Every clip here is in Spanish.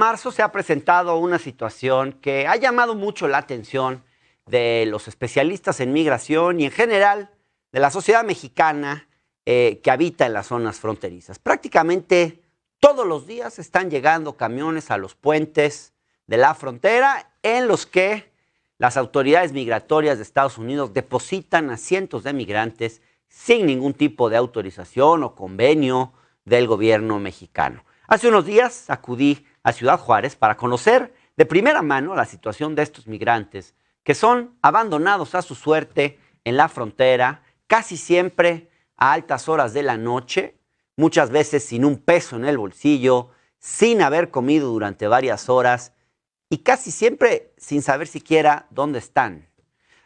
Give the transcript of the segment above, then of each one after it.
marzo se ha presentado una situación que ha llamado mucho la atención de los especialistas en migración y en general de la sociedad mexicana que habita en las zonas fronterizas. Prácticamente todos los días están llegando camiones a los puentes de la frontera en los que las autoridades migratorias de Estados Unidos depositan a cientos de migrantes sin ningún tipo de autorización o convenio del gobierno mexicano. Hace unos días acudí a Ciudad Juárez para conocer de primera mano la situación de estos migrantes que son abandonados a su suerte en la frontera, casi siempre a altas horas de la noche, muchas veces sin un peso en el bolsillo, sin haber comido durante varias horas y casi siempre sin saber siquiera dónde están.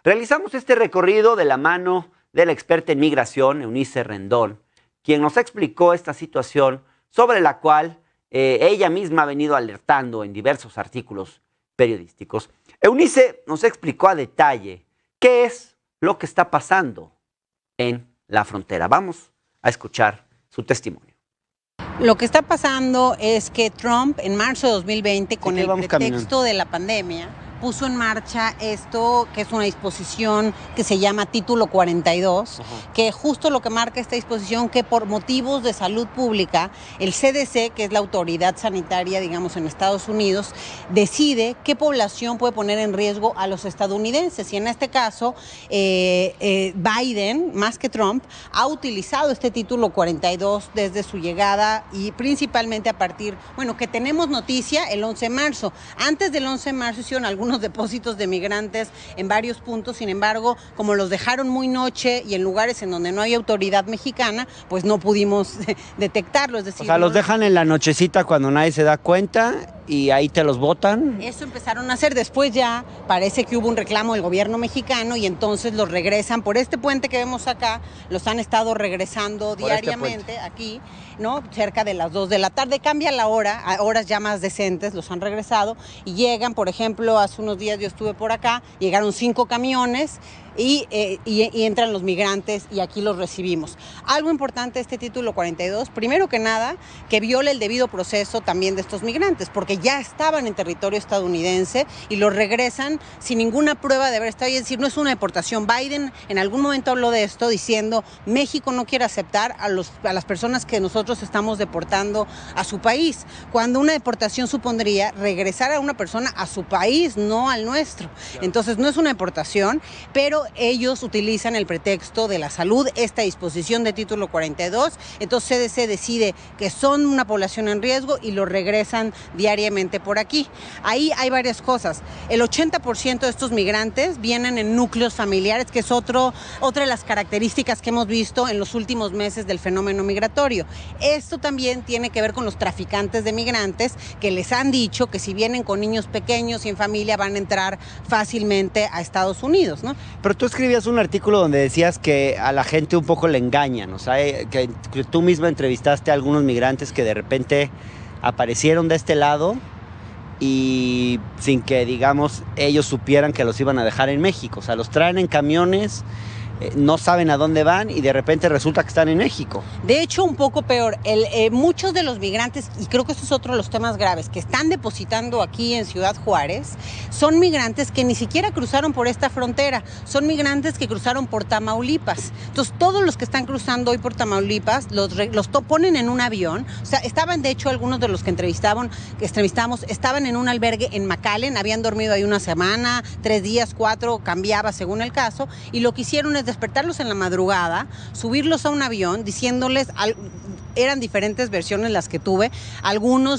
Realizamos este recorrido de la mano de la experta en migración, Eunice Rendón, quien nos explicó esta situación sobre la cual ella misma ha venido alertando en diversos artículos periodísticos. Eunice nos explicó a detalle qué es lo que está pasando en la frontera. Vamos a escuchar su testimonio. Lo que está pasando es que Trump en marzo de 2020, con el pretexto de la pandemia, puso en marcha esto que es una disposición que se llama Título 42, que justo lo que marca esta disposición, que por motivos de salud pública, el CDC, que es la autoridad sanitaria, digamos, en Estados Unidos, decide qué población puede poner en riesgo a los estadounidenses. Y en este caso, Biden, más que Trump, ha utilizado este Título 42 desde su llegada y principalmente a partir, bueno, que tenemos noticia el 11 de marzo. Antes del 11 de marzo hicieron algunos depósitos de migrantes en varios puntos, sin embargo, como los dejaron muy noche y en lugares en donde no hay autoridad mexicana, pues no pudimos detectarlos. Es decir, o sea, los dejan en la nochecita cuando nadie se da cuenta y ahí te los botan. Eso empezaron a hacer. Después ya parece que hubo un reclamo del gobierno mexicano y entonces los regresan por este puente que vemos acá. Los han estado regresando diariamente aquí, ¿no? Cerca de las 2 de la tarde. Cambia la hora, a horas ya más decentes los han regresado y llegan, por ejemplo, hace unos días yo estuve por acá, llegaron 5 camiones y entran los migrantes y aquí los recibimos. Algo importante de este Título 42, primero que nada, que viola el debido proceso también de estos migrantes, porque ya estaban en territorio estadounidense y los regresan sin ninguna prueba de haber estado. Es decir, no es una deportación. Biden en algún momento habló de esto diciendo, México no quiere aceptar a las personas que nosotros estamos deportando a su país, cuando una deportación supondría regresar a una persona a su país, no al nuestro. Entonces no es una deportación, pero ellos utilizan el pretexto de la salud, esta disposición de Título 42, entonces CDC decide que son una población en riesgo y lo regresan diariamente por aquí. Ahí hay varias cosas. El 80% de estos migrantes vienen en núcleos familiares, que es otra de las características que hemos visto en los últimos meses del fenómeno migratorio. Esto también tiene que ver con los traficantes de migrantes, que les han dicho que si vienen con niños pequeños y en familia van a entrar fácilmente a Estados Unidos, ¿no? Pero tú escribías un artículo donde decías que a la gente un poco le engañan, o sea, que tú misma entrevistaste a algunos migrantes que de repente aparecieron de este lado y sin que, digamos, ellos supieran que los iban a dejar en México. O sea, los traen en camiones, no saben a dónde van y de repente resulta que están en México. De hecho, un poco peor. Muchos de los migrantes, y creo que esto es otro de los temas graves, que están depositando aquí en Ciudad Juárez, son migrantes que ni siquiera cruzaron por esta frontera. Son migrantes que cruzaron por Tamaulipas. Entonces, todos los que están cruzando hoy por Tamaulipas los ponen en un avión. O sea, estaban, de hecho, algunos de los que entrevistamos, estaban en un albergue en McAllen, habían dormido ahí una semana, 3 días, 4, cambiaba según el caso, y lo que hicieron es despertarlos en la madrugada, subirlos a un avión, diciéndoles, eran diferentes versiones las que tuve,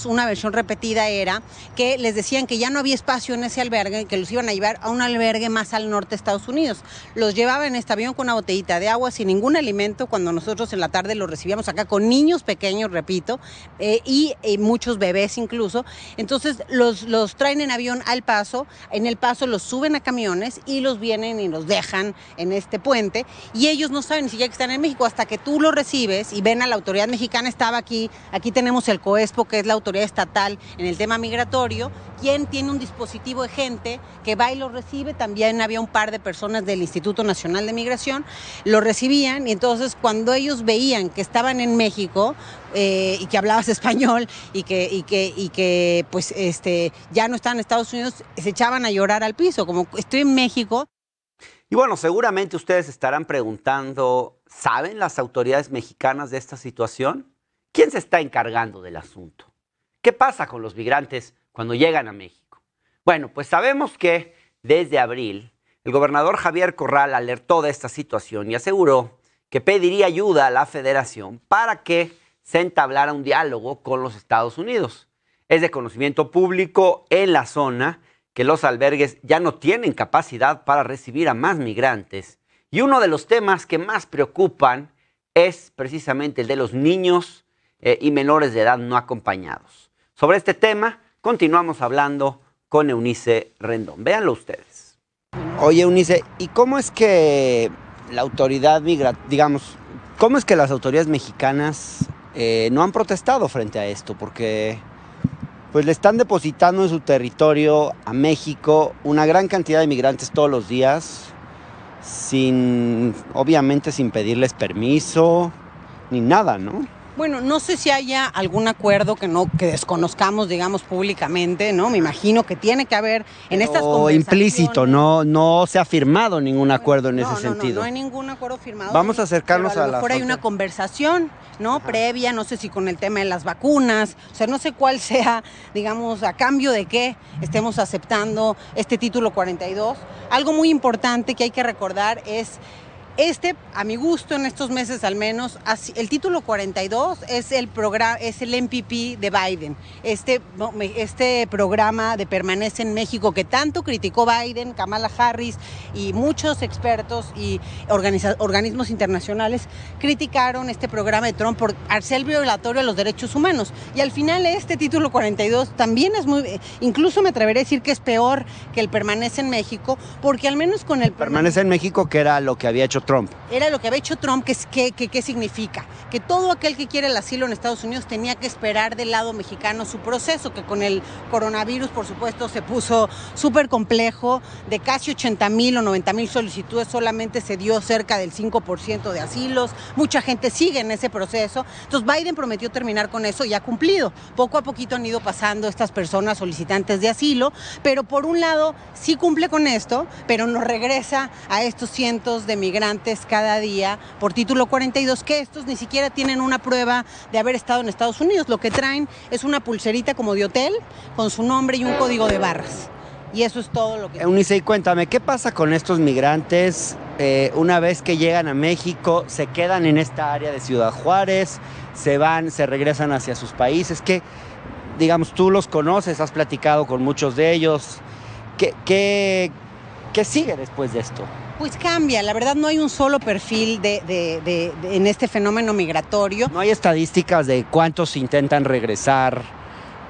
una versión repetida era que les decían que ya no había espacio en ese albergue, que los iban a llevar a un albergue más al norte de Estados Unidos. Los llevaban en este avión con una botellita de agua, sin ningún alimento, cuando nosotros en la tarde los recibíamos acá con niños pequeños, repito, y muchos bebés incluso. Entonces los traen en avión al Paso, en El Paso los suben a camiones y los vienen y los dejan en este puente, y ellos no saben ni siquiera que están en México hasta que tú los recibes y ven a la autoridad mexicana Mexicana estaba aquí tenemos el COESPO, que es la autoridad estatal en el tema migratorio, quien tiene un dispositivo de gente que va y los recibe. También había un par de personas del Instituto Nacional de Migración, lo recibían, y entonces cuando ellos veían que estaban en México y que hablabas español y que pues ya no estaban en Estados Unidos, se echaban a llorar al piso, como estoy en México. Y bueno, seguramente ustedes estarán preguntando, ¿saben las autoridades mexicanas de esta situación? ¿Quién se está encargando del asunto? ¿Qué pasa con los migrantes cuando llegan a México? Bueno, pues sabemos que desde abril el gobernador Javier Corral alertó de esta situación y aseguró que pediría ayuda a la Federación para que se entablara un diálogo con los Estados Unidos. Es de conocimiento público en la zona que los albergues ya no tienen capacidad para recibir a más migrantes. Y uno de los temas que más preocupan es precisamente el de los niños y menores de edad no acompañados. Sobre este tema continuamos hablando con Eunice Rendón. Véanlo ustedes. Oye, Eunice, ¿y cómo es que la autoridad cómo es que las autoridades mexicanas no han protestado frente a esto? Porque pues le están depositando en su territorio a México una gran cantidad de migrantes todos los días, obviamente sin pedirles permiso ni nada, ¿no? Bueno, no sé si haya algún acuerdo que desconozcamos, digamos, públicamente, ¿no? Me imagino que tiene que haber en estas conversaciones. O implícito, no se ha firmado ningún acuerdo en ese sentido. No hay ningún acuerdo firmado. Vamos a acercarnos a lo mejor hay una conversación, ¿no? Previa, no sé si con el tema de las vacunas, o sea, no sé cuál sea, digamos, a cambio de qué estemos aceptando este título 42. Algo muy importante que hay que recordar es a mi gusto, en estos meses al menos, el título 42 es el MPP de Biden, este programa de permanencia en México que tanto criticó Biden, Kamala Harris y muchos expertos y organismos internacionales criticaron este programa de Trump por ser violatorio a los derechos humanos. Y al final este título 42 también es incluso me atreveré a decir que es peor que el permanece en México, porque al menos con el permanece en México, que era lo que había hecho Trump. Era lo que había hecho Trump, ¿qué significa? Que todo aquel que quiere el asilo en Estados Unidos tenía que esperar del lado mexicano su proceso, que con el coronavirus, por supuesto, se puso súper complejo. De casi 80,000 o 90,000 solicitudes, solamente se dio cerca del 5% de asilos. Mucha gente sigue en ese proceso. Entonces Biden prometió terminar con eso y ha cumplido. Poco a poquito han ido pasando estas personas solicitantes de asilo, pero por un lado sí cumple con esto, pero nos regresa a estos cientos de migrantes cada día por título 42, que estos ni siquiera tienen una prueba de haber estado en Estados Unidos. Lo que traen es una pulserita como de hotel con su nombre y un código de barras. Y eso es todo lo que... Eunice, y cuéntame, ¿qué pasa con estos migrantes una vez que llegan a México? ¿Se quedan en esta área de Ciudad Juárez? ¿Se van, se regresan hacia sus países? ¿Qué, digamos, tú los conoces, has platicado con muchos de ellos? ¿Qué sigue después de esto? Pues cambia, la verdad no hay un solo perfil en este fenómeno migratorio. ¿No hay estadísticas de cuántos intentan regresar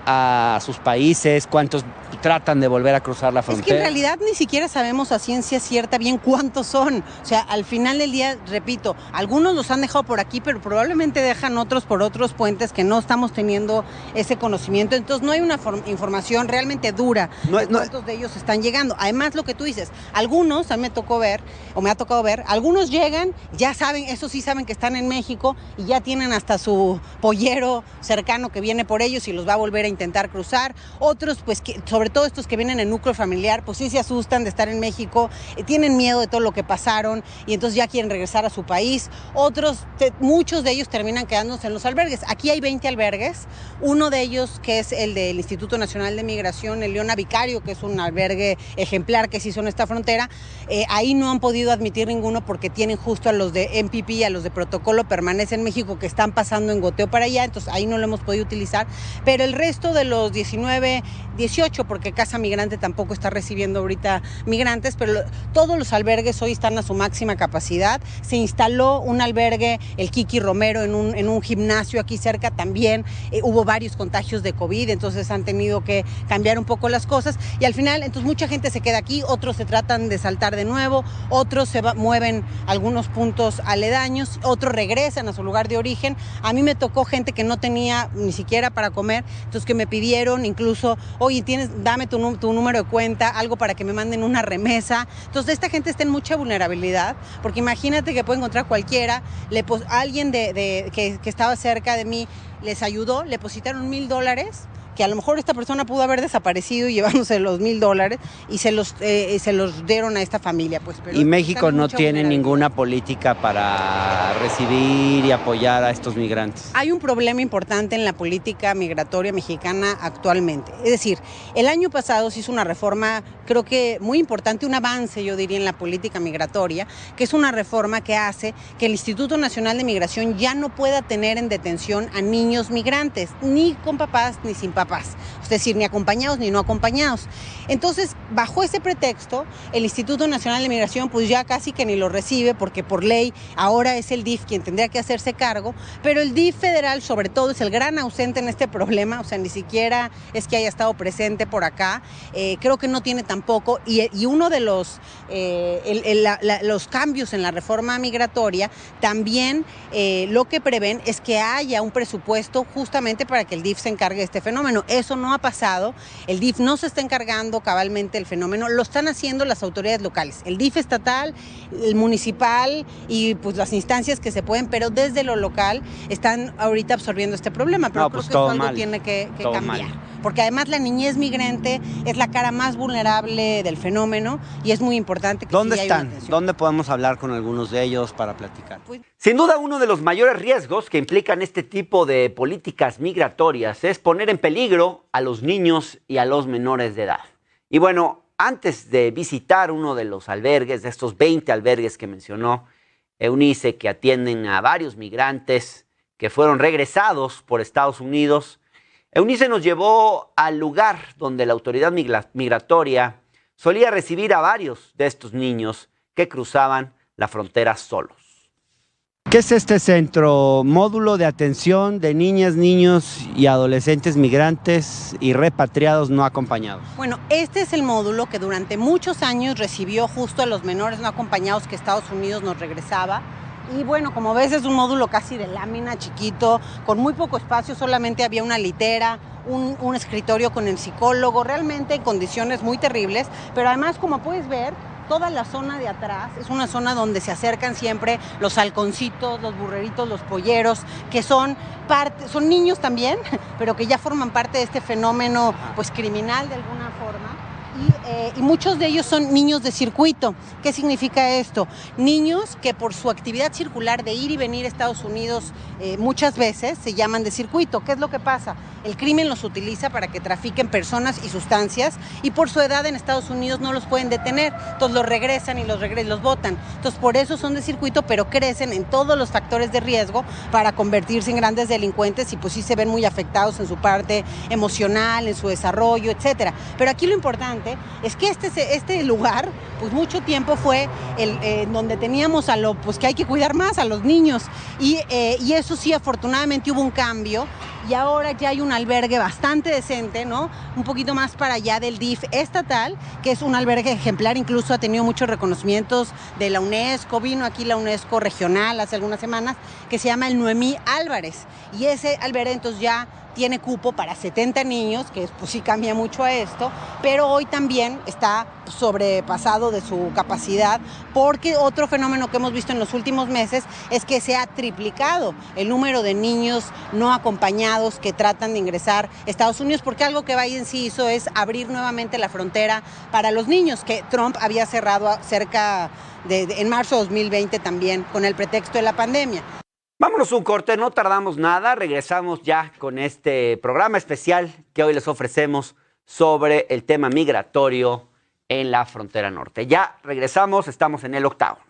a sus países, cuántos tratan de volver a cruzar la frontera? Es que en realidad ni siquiera sabemos a ciencia cierta bien cuántos son. O sea, al final del día, repito, algunos los han dejado por aquí, pero probablemente dejan otros por otros puentes que no estamos teniendo ese conocimiento. Entonces no hay una información realmente dura de cuántos de ellos están llegando. Además, lo que tú dices, algunos, a mí me ha tocado ver, algunos llegan, ya saben, eso sí saben que están en México y ya tienen hasta su pollero cercano que viene por ellos y los va a volver a intentar cruzar. Otros, pues, sobre todo estos que vienen en núcleo familiar, pues sí se asustan de estar en México, tienen miedo de todo lo que pasaron y entonces ya quieren regresar a su país. Otros, muchos de ellos terminan quedándose en los albergues. Aquí hay 20 albergues, uno de ellos que es el del Instituto Nacional de Migración, el Leona Vicario, que es un albergue ejemplar que se hizo en esta frontera. Ahí no han podido admitir ninguno porque tienen justo a los de MPP, a los de protocolo permanece en México, que están pasando en goteo para allá, entonces ahí no lo hemos podido utilizar, pero el resto esto de los 19, 18, porque Casa Migrante tampoco está recibiendo ahorita migrantes, pero todos los albergues hoy están a su máxima capacidad. Se instaló un albergue, el Kiki Romero, en un gimnasio aquí cerca también. Hubo varios contagios de COVID, entonces han tenido que cambiar un poco las cosas y al final, entonces mucha gente se queda aquí, otros se tratan de saltar de nuevo, otros mueven algunos puntos aledaños, otros regresan a su lugar de origen. A mí me tocó gente que no tenía ni siquiera para comer, entonces que me pidieron incluso, oye, dame tu número de cuenta, algo para que me manden una remesa. Entonces esta gente está en mucha vulnerabilidad, porque imagínate que puede encontrar cualquiera, alguien que estaba cerca de mí les ayudó, le depositaron $1,000, que a lo mejor esta persona pudo haber desaparecido y llevándose los $1,000 y se los dieron a esta familia. Pues, pero y México no tiene ninguna política para recibir y apoyar a estos migrantes. Hay un problema importante en la política migratoria mexicana actualmente. Es decir, el año pasado se hizo una reforma, creo que muy importante, un avance, yo diría, en la política migratoria, que es una reforma que hace que el Instituto Nacional de Migración ya no pueda tener en detención a niños migrantes, ni con papás ni sin papás. Es decir, ni acompañados ni no acompañados. Entonces, bajo ese pretexto, el Instituto Nacional de Migración pues ya casi que ni lo recibe, porque por ley ahora es el DIF quien tendría que hacerse cargo, pero el DIF federal sobre todo es el gran ausente en este problema, o sea, ni siquiera es que haya estado presente por acá, creo que no tiene tampoco, y uno de los cambios en la reforma migratoria también lo que prevén es que haya un presupuesto justamente para que el DIF se encargue de este fenómeno. Eso no ha pasado, el DIF no se está encargando cabalmente del fenómeno, lo están haciendo las autoridades locales, el DIF estatal, el municipal y pues las instancias que se pueden, pero desde lo local están ahorita absorbiendo este problema, pero creo que eso algo tiene que cambiar. Porque además la niñez migrante es la cara más vulnerable del fenómeno y es muy importante que ¿Dónde están? ¿Dónde podemos hablar con algunos de ellos para platicar? Sin duda, uno de los mayores riesgos que implican este tipo de políticas migratorias es poner en peligro a los niños y a los menores de edad. Y bueno, antes de visitar uno de los albergues, de estos 20 albergues que mencionó Eunice, que atienden a varios migrantes que fueron regresados por Estados Unidos, Eunice nos llevó al lugar donde la autoridad migratoria solía recibir a varios de estos niños que cruzaban la frontera solos. ¿Qué es este centro? Módulo de atención de niñas, niños y adolescentes migrantes y repatriados no acompañados. Bueno, este es el módulo que durante muchos años recibió justo a los menores no acompañados que Estados Unidos nos regresaba. Y bueno, como ves, es un módulo casi de lámina, chiquito, con muy poco espacio, solamente había una litera, un escritorio con el psicólogo, realmente en condiciones muy terribles, pero además, como puedes ver, toda la zona de atrás es una zona donde se acercan siempre los halconcitos, los burreritos, los polleros, que son niños también, pero que ya forman parte de este fenómeno pues criminal de alguna forma. Y muchos de ellos son niños de circuito. ¿Qué significa esto? Niños que por su actividad circular de ir y venir a Estados Unidos muchas veces se llaman de circuito. ¿Qué es lo que pasa? El crimen los utiliza para que trafiquen personas y sustancias y por su edad en Estados Unidos no los pueden detener. Entonces los regresan y los botan. Entonces por eso son de circuito, pero crecen en todos los factores de riesgo para convertirse en grandes delincuentes y pues sí se ven muy afectados en su parte emocional, en su desarrollo, etcétera. Pero aquí lo importante es que este lugar, pues mucho tiempo fue donde teníamos pues que hay que cuidar más a los niños y eso sí, afortunadamente hubo un cambio y ahora ya hay un albergue bastante decente, ¿no? Un poquito más para allá del DIF estatal, que es un albergue ejemplar, incluso ha tenido muchos reconocimientos de la UNESCO, vino aquí la UNESCO regional hace algunas semanas, que se llama el Noemí Álvarez, y ese albergue entonces ya tiene cupo para 70 niños, que pues sí cambia mucho a esto, pero hoy también está sobrepasado de su capacidad, porque otro fenómeno que hemos visto en los últimos meses es que se ha triplicado el número de niños no acompañados que tratan de ingresar a Estados Unidos, porque algo que Biden sí hizo es abrir nuevamente la frontera para los niños, que Trump había cerrado en marzo de 2020 también, con el pretexto de la pandemia. Vámonos un corte, no tardamos nada, regresamos ya con este programa especial que hoy les ofrecemos sobre el tema migratorio en la frontera norte. Ya regresamos, estamos en el Octágono.